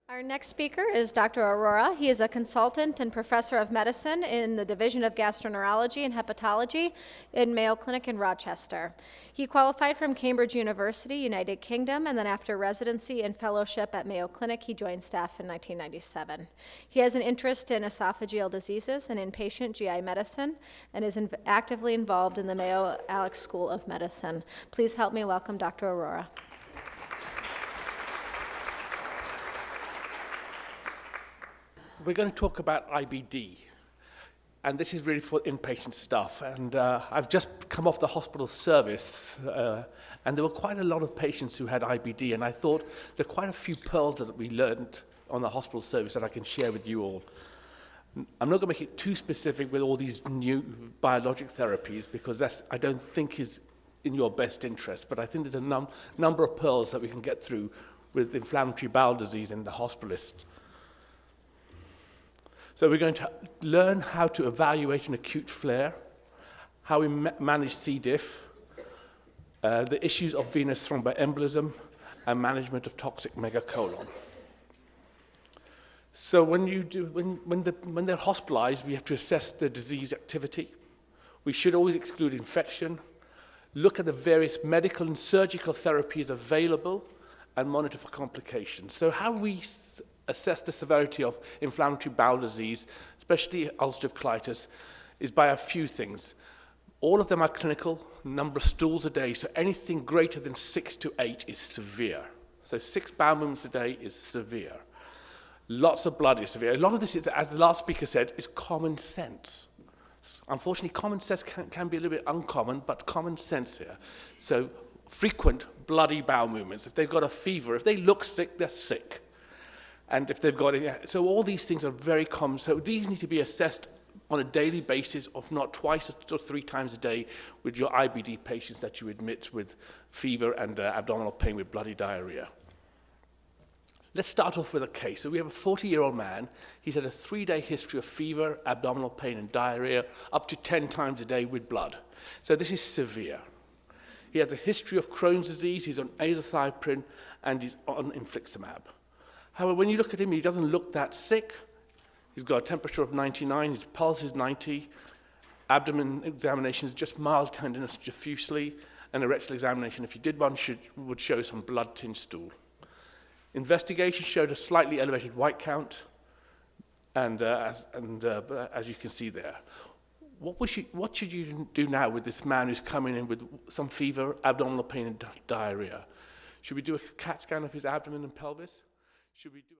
Our next speaker is Dr. Arora. He is a consultant and professor of medicine in the Division of Gastroenterology and Hepatology in Mayo Clinic in Rochester. He qualified from Cambridge University, United Kingdom, and then after residency and fellowship at Mayo Clinic, he joined staff in 1997. He has an interest in esophageal diseases and inpatient GI medicine and is actively involved in the Mayo Alex School of Medicine. Please help me welcome Dr. Arora. We're going to talk about IBD, and this is really for inpatient stuff. And I've just come off the hospital service, and there were quite a lot of patients who had IBD, and I thought there are quite a few pearls that we learned on the hospital service that I can share with you all. I'm not going to make it too specific with all these new biologic therapies, because I don't think is in your best interest, but I think there's a number of pearls that we can get through with inflammatory bowel disease in the Hospitalist. So we're going to learn how to evaluate an acute flare, how we manage C. diff, the issues of venous thromboembolism, and management of toxic megacolon. So when they're hospitalized, we have to assess the disease activity. We should always exclude infection, look at the various medical and surgical therapies available, and monitor for complications. So how we assess the severity of inflammatory bowel disease, especially ulcerative colitis, is by a few things. All of them are clinical, number of stools a day, so anything greater than 6 to 8 is severe. So 6 bowel movements a day is severe. Lots of blood is severe. A lot of this is, as the last speaker said, is common sense. Unfortunately, common sense can be a little bit uncommon, but common sense here. So frequent bloody bowel movements. If they've got a fever, if they look sick, they're sick. And if they've got it, so all these things are very common. So these need to be assessed on a daily basis, if not twice or 3 times a day, with your IBD patients that you admit with fever and abdominal pain with bloody diarrhea. Let's start off with a case. So we have a 40-year-old man. He's had a 3-day history of fever, abdominal pain, and diarrhea, up to 10 times a day with blood. So this is severe. He has a history of Crohn's disease. He's on azathioprine, and he's on infliximab. However, when you look at him, he doesn't look that sick. He's got a temperature of 99, his pulse is 90, abdomen examination is just mild tenderness diffusely, and a rectal examination, if you did one, would show some blood-tinged stool. Investigation showed a slightly elevated white count, and as you can see there. What should you do now with this man who's coming in with some fever, abdominal pain, and diarrhea? Should we do a CAT scan of his abdomen and pelvis? Should we do